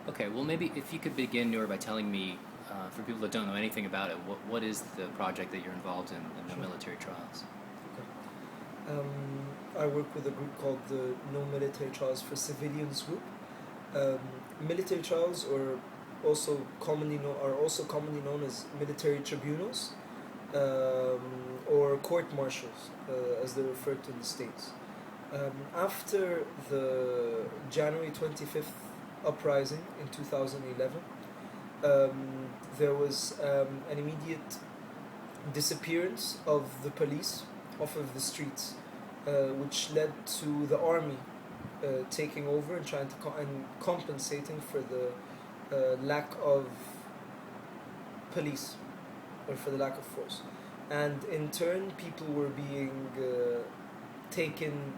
Okay, well, maybe if you could begin, Noor, by telling me, for people that don't know anything about it, what is the project that you're involved in the Sure. military trials? Okay. I work with a group called the No Military Trials for Civilians group. Um, Military trials, or are also commonly known as military tribunals, or court martials, as they're referred to in the states. After the January 25th uprising in 2011, there was an immediate disappearance of the police off of the streets, which led to the army taking over and trying to and compensating for the lack of police, or for the lack of force. And in turn, people were being taken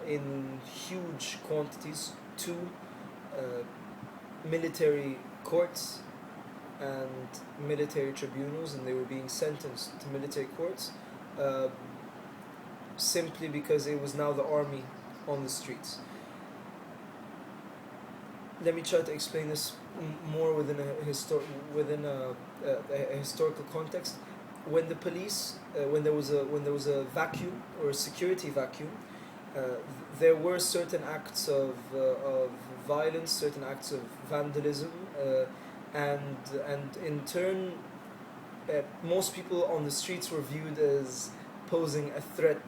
in huge quantities to uh, military courts and military tribunals, and they were being sentenced to military courts, uh, simply because it was now the army on the streets. Let me try to explain this more within a historical context. When the police, when there was a vacuum, or a security vacuum, uh, there were certain acts of violence, certain acts of vandalism, and in turn, most people on the streets were viewed as posing a threat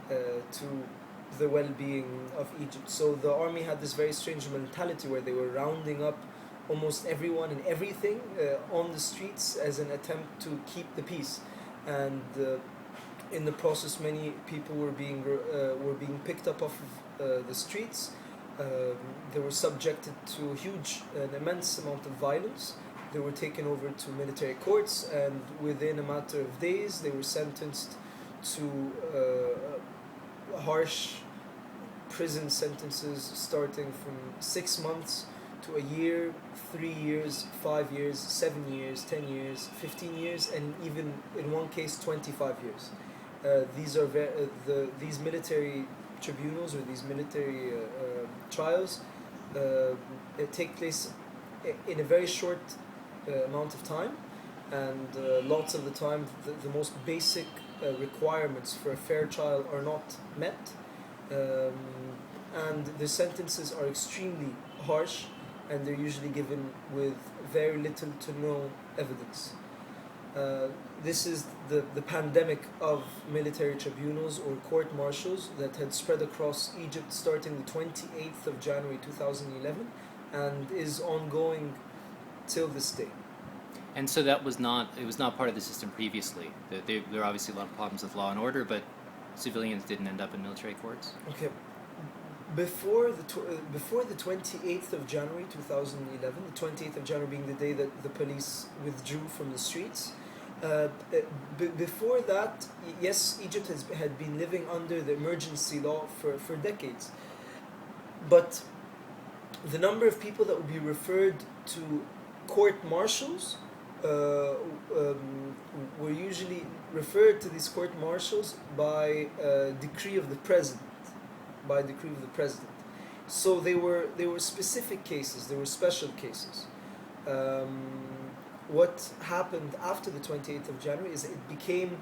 to the well-being of Egypt. So the army had this very strange mentality where they were rounding up almost everyone and everything on the streets as an attempt to keep the peace, and in the process, many people were being picked up off of the streets. Um, they were subjected to an immense amount of violence. They were taken over to military courts, and within a matter of days, they were sentenced to harsh prison sentences, starting from 6 months to a year, 3 years, 5 years, 7 years, 10 years, 15 years, and even in one case, 25 years. These military tribunals, or these military trials take place in a very short amount of time, and lots of the time, the most basic requirements for a fair trial are not met, um, and the sentences are extremely harsh, and they're usually given with very little to no evidence. Uh, this is the pandemic of military tribunals, or court martials, that had spread across Egypt starting the 28th of January 2011, and is ongoing till this day. And so that was not it was not part of the system previously. There are obviously a lot of problems with law and order, but civilians didn't end up in military courts. Okay, before the 28th of January 2011, the 28th of January being the day that the police withdrew from the streets. Before that, yes, Egypt had been living under the emergency law for decades, but the number of people that would be referred to court martials were usually referred to these court martials by decree of the president, by decree of the president. So they were specific cases. They were special cases. Um, what happened after the 28th of January is it became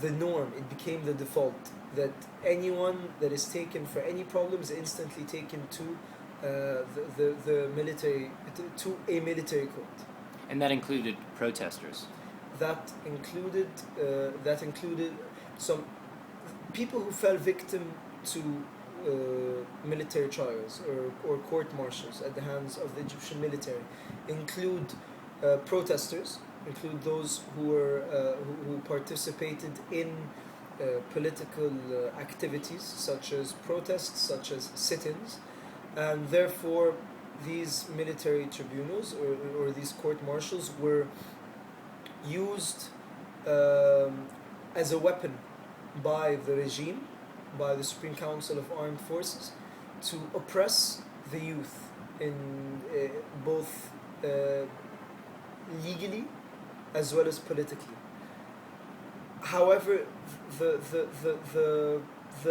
the norm. It became the default that anyone that is taken for any problem is instantly taken to the military, to a military court. And that included protesters. That included some people who fell victim to military trials, or court martials at the hands of the Egyptian military, include protesters, include those who participated in political activities, such as protests, such as sit-ins, and therefore these military tribunals, or these court martials, were used as a weapon by the regime, by the Supreme Council of Armed Forces, to oppress the youth in both legally as well as politically. However, the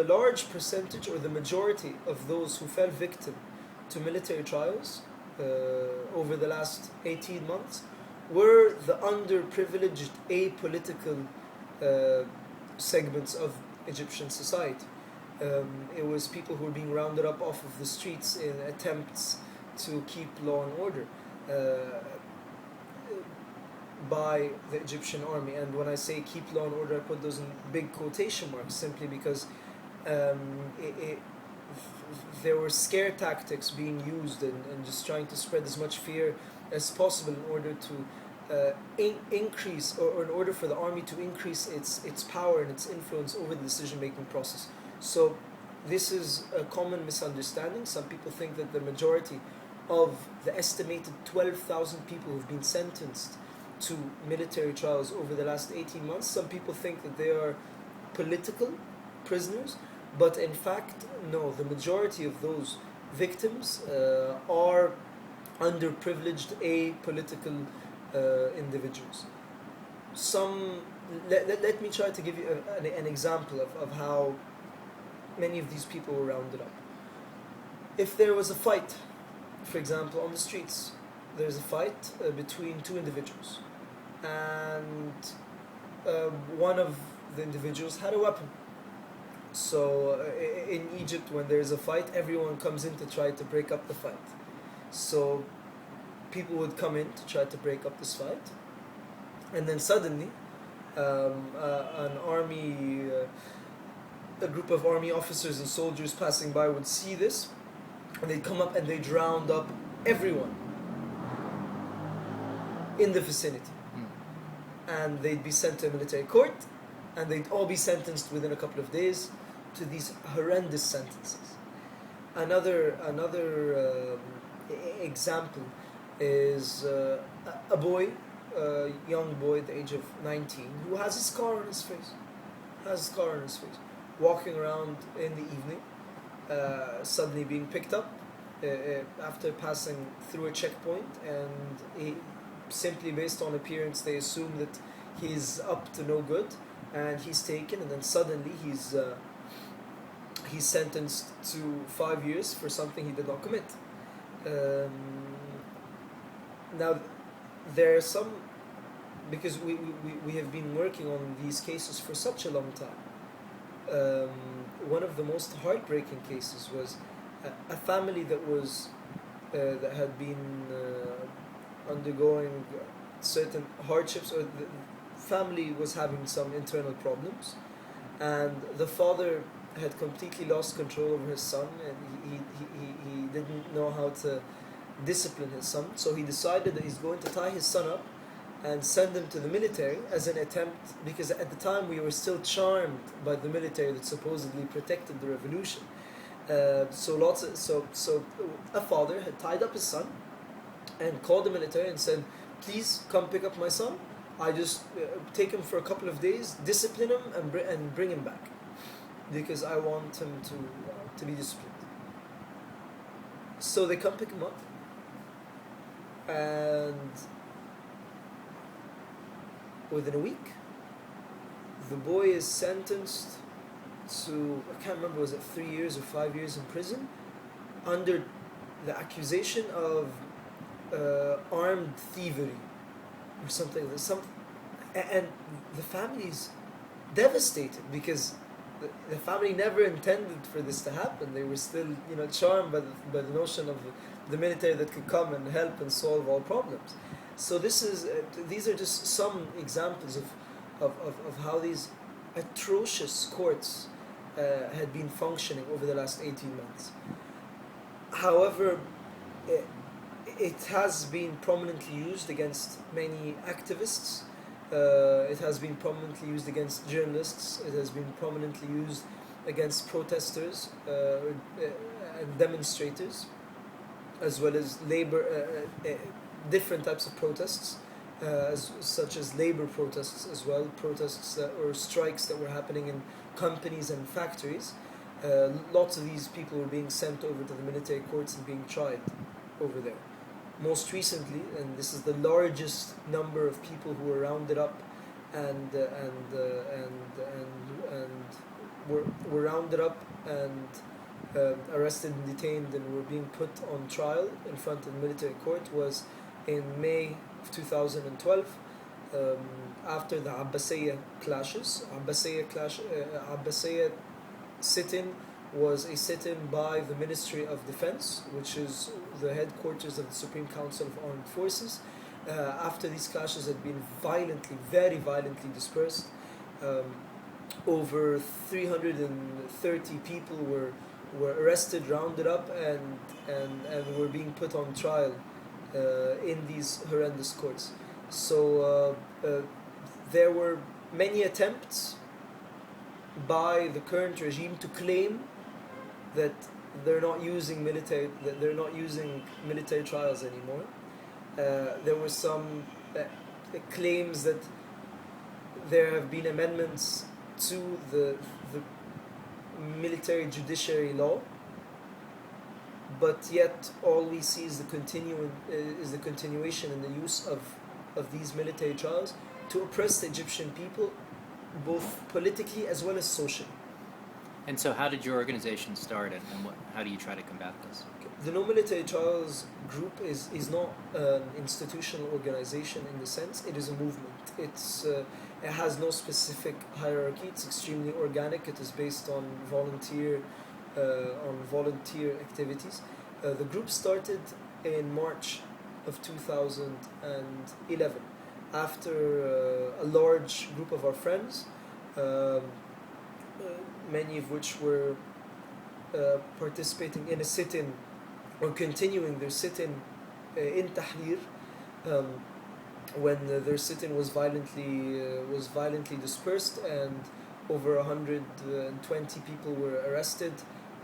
large percentage, or the majority of those who fell victim to military trials, over the last 18 months were the underprivileged, apolitical segments of Egyptian society. It was people who were being rounded up off of the streets in attempts to keep law and order by the Egyptian army. And when I say keep law and order, I put those in big quotation marks simply because there were scare tactics being used and just trying to spread as much fear as possible in order to increase, or in order for the army to increase its power and its influence over the decision-making process. So this is a common misunderstanding. Some people think that the majority of the estimated 12,000 people who've been sentenced to military trials over the last 18 months, some people think that they are political prisoners, but in fact, no, the majority of those victims are underprivileged, apolitical individuals. Let me try to give you an example of how many of these people were rounded up. If there was a fight, for example, on the streets, there's a fight between two individuals, and one of the individuals had a weapon. So in Egypt, when there's a fight, everyone comes in to try to break up the fight. So people would come in to try to break up this fight, and then suddenly a group of army officers and soldiers passing by would see this, and they'd come up and they'd round up everyone in the vicinity, and they'd be sent to a military court, and they'd all be sentenced within a couple of days to these horrendous sentences. Another example is a boy, a young boy at the age of 19, who has a scar on his face, walking around in the evening, suddenly being picked up after passing through a checkpoint, and he, simply based on appearance, they assume that he's up to no good, and he's taken, and then suddenly he's sentenced to 5 years for something he did not commit. Now, there are some, because we have been working on these cases for such a long time. One of the most heartbreaking cases was a family that had been undergoing certain hardships, or the family was having some internal problems, and the father had completely lost control over his son, and he didn't know how to discipline his son, so he decided that he's going to tie his son up and send him to the military as an attempt, because at the time we were still charmed by the military that supposedly protected the revolution. So a father had tied up his son and called the military and said, "Please come pick up my son. I just take him for a couple of days, discipline him, and bring him back, because I want him to be disciplined." So they come pick him up, and within a week, the boy is sentenced to, I can't remember, was it 3 years or 5 years in prison, under the accusation of armed thievery or something like that. And the family's devastated, because the family never intended for this to happen. They were still, charmed by the notion of the military that could come and help and solve all problems. So these are just some examples of how these atrocious courts had been functioning over the last 18 months. However, it has been prominently used against many activists. It has been prominently used against journalists. It has been prominently used against protesters and demonstrators, as well as different types of protests, such as labor protests as well, protests or strikes that were happening in companies and factories. Lots of these people were being sent over to the military courts and being tried over there. Most recently, and this is the largest number of people who were rounded up and were rounded up and arrested and detained and were being put on trial in front of the military court was in May of 2012, after the Abbasiyya clashes. Abbasiyya sit-in was a sit-in by the Ministry of Defense, which is the headquarters of the Supreme Council of Armed Forces. After these clashes had been very violently dispersed, over 330 people were arrested, rounded up, and were being put on trial in these horrendous courts. So there were many attempts by the current regime to claim that they're not using military trials anymore. There were some claims that there have been amendments to the military judiciary law, but yet all we see is the continuation and the use of these military trials to oppress the Egyptian people, both politically as well as socially. And so, how did your organization start, and how do you try to combat this? The No Military Trials Group is not an institutional organization in the sense. It is a movement. It has no specific hierarchy. It's extremely organic. It is based on volunteer activities. The group started in March of 2011 after a large group of our friends, many of which were participating in a sit-in or continuing their sit-in in Tahrir, when their sit-in was violently dispersed and over 120 people were arrested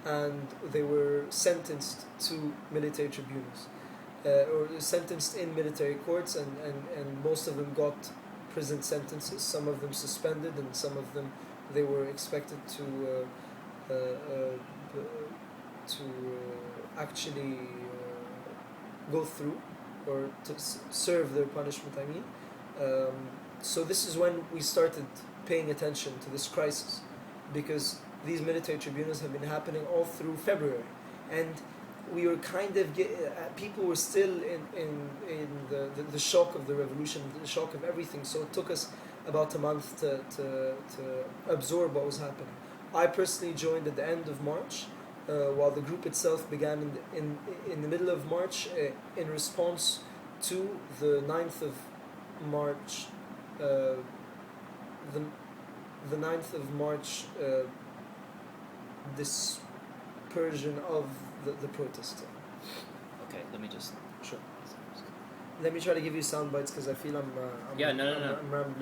and they were sentenced to military tribunals, or sentenced in military courts, and most of them got prison sentences, some of them suspended, and some of them they were expected to actually go through or to serve their punishment, I mean. So this is when we started paying attention to this crisis, because these military tribunals have been happening all through February, and we were kind of people were still in the shock of the revolution, the shock of everything. So it took us about a month to absorb what was happening. I personally joined at the end of March, while the group itself began in the middle of March, in response to the 9th of March, the 9th of March dispersion of the protest. Okay, let me just. Sure. Let me try to give you sound bites because I feel I'm Yeah, no. I'm rambling.